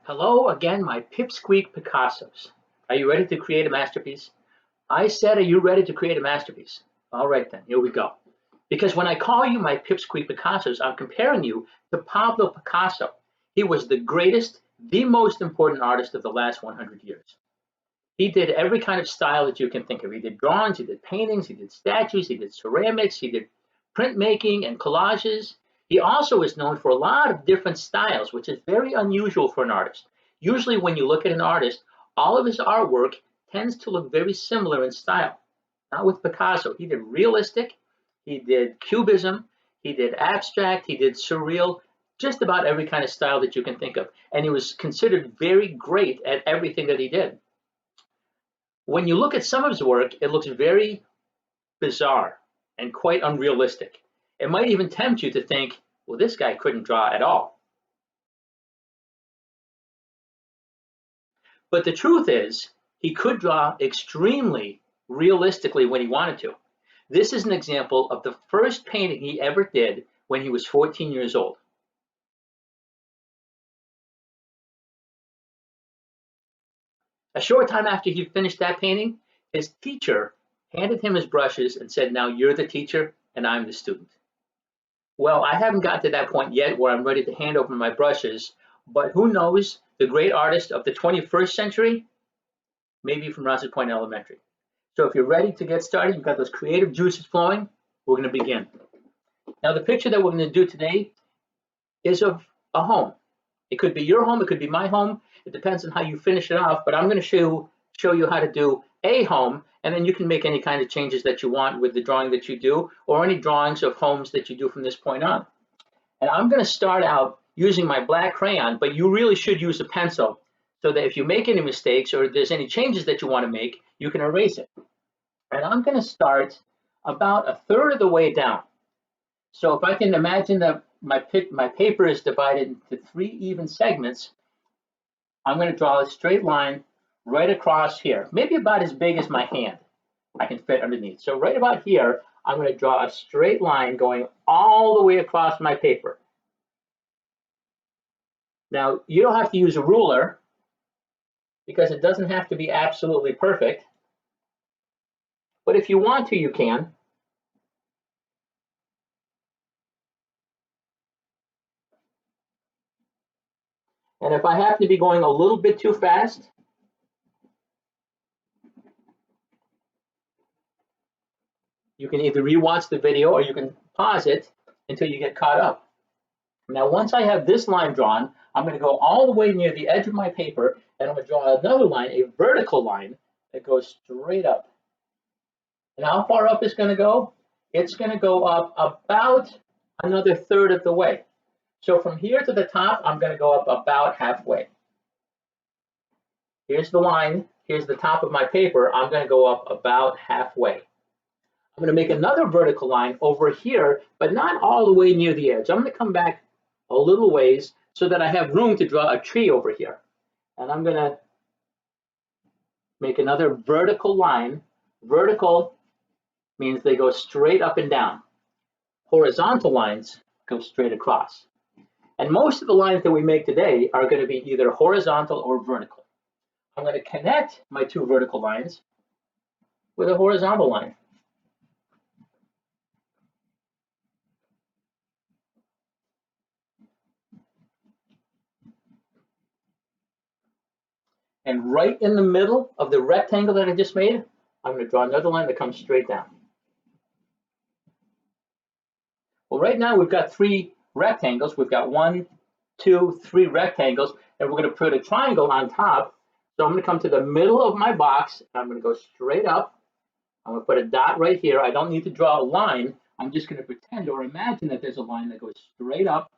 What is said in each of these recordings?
Hello again, my pipsqueak Picassos. Are you ready to create a masterpiece? I said, are you ready to create a masterpiece? All right then, here we go. Because when I call you my pipsqueak Picassos, I'm comparing you to Pablo Picasso. He was the greatest, the most important artist of the last 100 years. He did every kind of style that you can think of. He did drawings, he did paintings, he did statues, he did ceramics, he did printmaking and collages. He also is known for a lot of different styles, which is very unusual for an artist. Usually, when you look at an artist, all of his artwork tends to look very similar in style. Not with Picasso. He did realistic, he did cubism, he did abstract, he did surreal, just about every kind of style that you can think of. And he was considered very great at everything that he did. When you look at some of his work, it looks very bizarre and quite unrealistic. It might even tempt you to think, well, this guy couldn't draw at all. But the truth is, he could draw extremely realistically when he wanted to. This is an example of the first painting he ever did when he was 14 years old. A short time after he finished that painting, his teacher handed him his brushes and said, now you're the teacher and I'm the student. Well, I haven't got to that point yet where I'm ready to hand over my brushes, but who knows, the great artist of the 21st century, maybe from Rouses Point Elementary. So if you're ready to get started, you've got those creative juices flowing, we're going to begin. Now, the picture that we're going to do today is of a home. It could be your home, it could be my home. It depends on how you finish it off, but I'm going to show you how to do a home, and then you can make any kind of changes that you want with the drawing that you do, or any drawings of homes that you do from this point on. And I'm going to start out using my black crayon, but you really should use a pencil so that if you make any mistakes or there's any changes that you want to make, you can erase it. And I'm going to start about a third of the way down. So if I can imagine that my paper is divided into 3 even segments, I'm going to draw a straight line right across here, maybe about as big as my hand I can fit underneath. So right about here, I'm going to draw a straight line going all the way across my paper. Now, you don't have to use a ruler because it doesn't have to be absolutely perfect, but if you want to, you can. And if I happen to be going a little bit too fast, you can either rewatch the video or you can pause it until you get caught up. Now, once I have this line drawn, I'm going to go all the way near the edge of my paper, and I'm going to draw another line, a vertical line that goes straight up. And how far up is going to go? It's going to go up about another third of the way. So from here to the top, I'm going to go up about halfway. Here's the line. Here's the top of my paper. I'm going to go up about halfway. I'm going to make another vertical line over here, but not all the way near the edge. I'm going to come back a little ways so that I have room to draw a tree over here. And I'm going to make another vertical line. Vertical means they go straight up and down. Horizontal lines go straight across. And most of the lines that we make today are going to be either horizontal or vertical. I'm going to connect my 2 vertical lines with a horizontal line. And right in the middle of the rectangle that I just made, I'm going to draw another line that comes straight down. Well, right now we've got 3 rectangles. We've got 1, 2, 3 rectangles, and we're going to put a triangle on top. So I'm going to come to the middle of my box, and I'm going to go straight up. I'm going to put a dot right here. I don't need to draw a line. I'm just going to pretend or imagine that there's a line that goes straight up.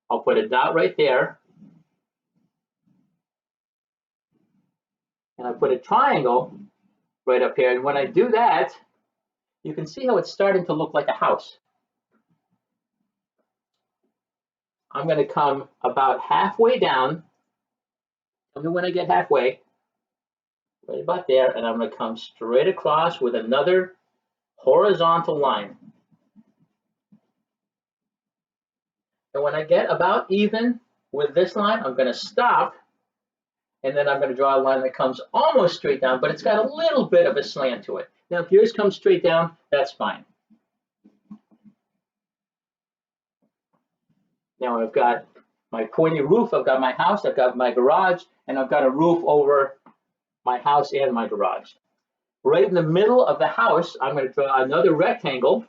I'll put a dot right there. And I put a triangle right up here. And when I do that, you can see how it's starting to look like a house. I'm going to come about halfway down. Tell me when I get halfway. Right about there. And I'm going to come straight across with another horizontal line. And when I get about even with this line, I'm going to stop and then I'm going to draw a line that comes almost straight down, but it's got a little bit of a slant to it. Now, if yours comes straight down, that's fine. Now I've got my pointy roof, I've got my house, I've got my garage, and I've got a roof over my house and my garage. Right in the middle of the house, I'm going to draw another rectangle.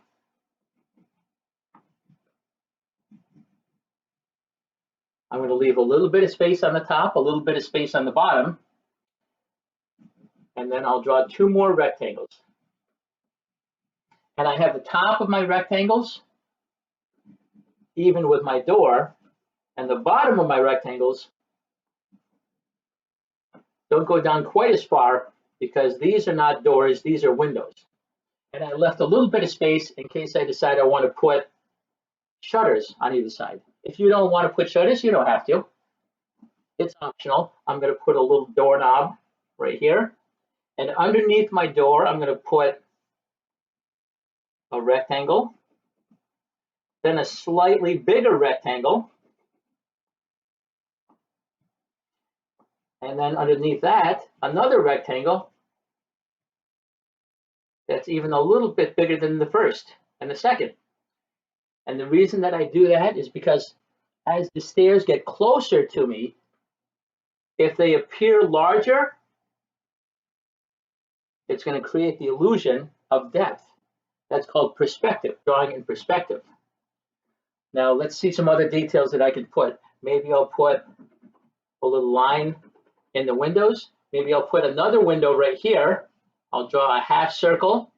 I'm going to leave a little bit of space on the top, a little bit of space on the bottom, and then I'll draw two more rectangles. And I have the top of my rectangles even with my door, and the bottom of my rectangles don't go down quite as far because these are not doors, these are windows. And I left a little bit of space in case I decide I want to put shutters on either side. If you don't want to put shutters, you don't have to. It's optional. I'm going to put a little doorknob right here. And underneath my door, I'm going to put a rectangle, then a slightly bigger rectangle, and then underneath that, another rectangle that's even a little bit bigger than the first and the second. And the reason that I do that is because as the stairs get closer to me, if they appear larger, it's going to create the illusion of depth. That's called perspective, drawing in perspective. Now let's see some other details that I can put. Maybe I'll put a little line in the windows. Maybe I'll put another window right here. I'll draw a half circle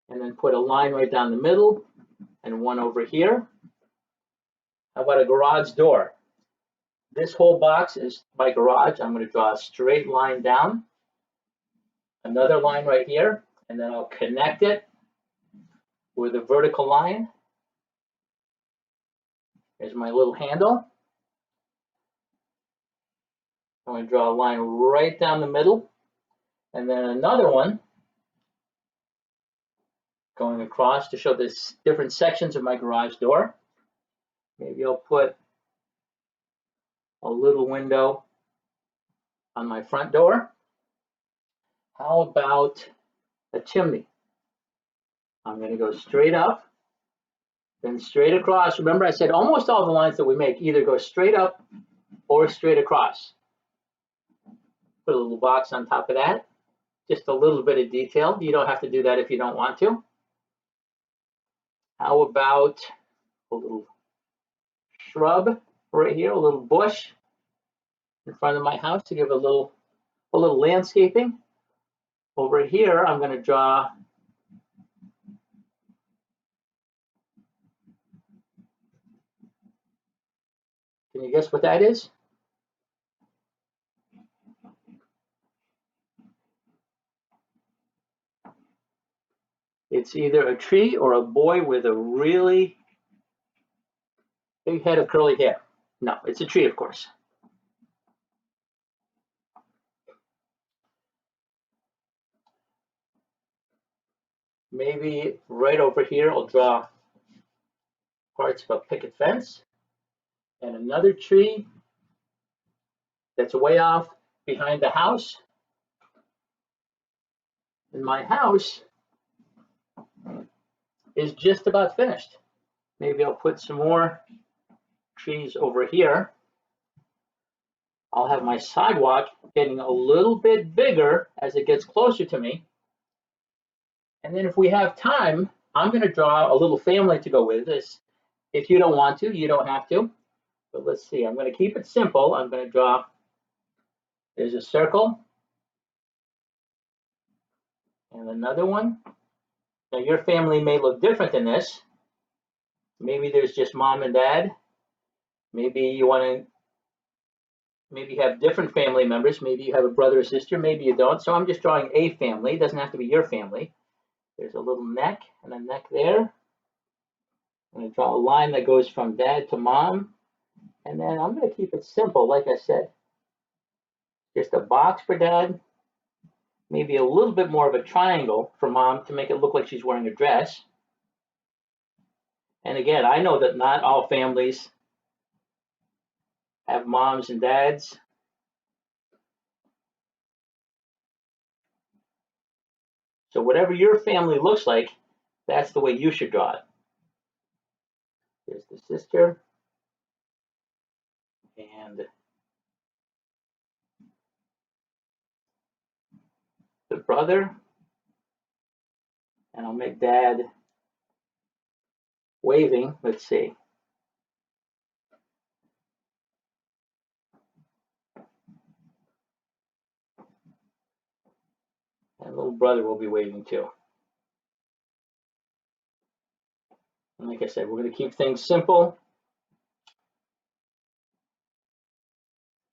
and then put a line right down the middle and one over here. How about a garage door? This whole box is my garage. I'm going to draw a straight line down, another line right here, and then I'll connect it with a vertical line. Here's my little handle. I'm going to draw a line right down the middle, and then another one going across to show the different sections of my garage door. Maybe I'll put a little window on my front door. How about a chimney? I'm going to go straight up, then straight across. Remember, I said almost all the lines that we make either go straight up or straight across. Put a little box on top of that. Just a little bit of detail. You don't have to do that if you don't want to. How about a little shrub right here, a little bush in front of my house to give a little landscaping. Over here, I'm going to draw can you guess what that is? It's either a tree or a boy with a really big head of curly hair. No, it's a tree, of course. Maybe right over here, I'll draw parts of a picket fence and another tree that's way off behind the house. And my house is just about finished. Maybe I'll put some more trees over here. I'll have my sidewalk getting a little bit bigger as it gets closer to me. And then if we have time, I'm going to draw a little family to go with this. If you don't want to, you don't have to. But let's see, I'm going to keep it simple. I'm going to draw, there's a circle and another one. Now your family may look different than this. Maybe there's just mom and dad. Maybe you want to, maybe you have different family members. Maybe you have a brother or sister, maybe you don't. So I'm just drawing a family. It doesn't have to be your family. There's a little neck and a neck there. I'm going to draw a line that goes from dad to mom. And then I'm going to keep it simple, like I said. Just a box for dad. Maybe a little bit more of a triangle for mom to make it look like she's wearing a dress. And again, I know that not all families have moms and dads. So whatever your family looks like, that's the way you should draw it. Here's the sister and the brother. And I'll make dad waving. Let's see. And little brother will be waving too. And like I said, we're going to keep things simple.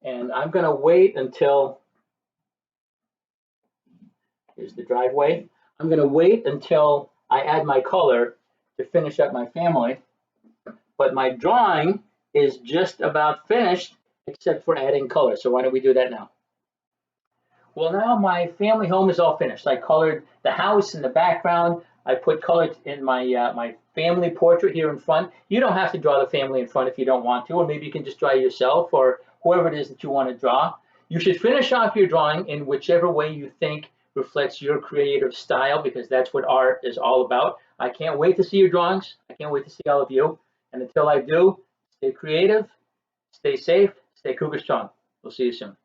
And I'm going to wait until, here's the driveway. I'm going to wait until I add my color to finish up my family. But my drawing is just about finished, except for adding color. So why don't we do that now? Well, now my family home is all finished. I colored the house in the background. I put color in my family portrait here in front. You don't have to draw the family in front if you don't want to, or maybe you can just draw yourself or whoever it is that you want to draw. You should finish off your drawing in whichever way you think reflects your creative style, because that's what art is all about. I can't wait to see your drawings. I can't wait to see all of you. And until I do, stay creative, stay safe, stay cougar strong. We'll see you soon.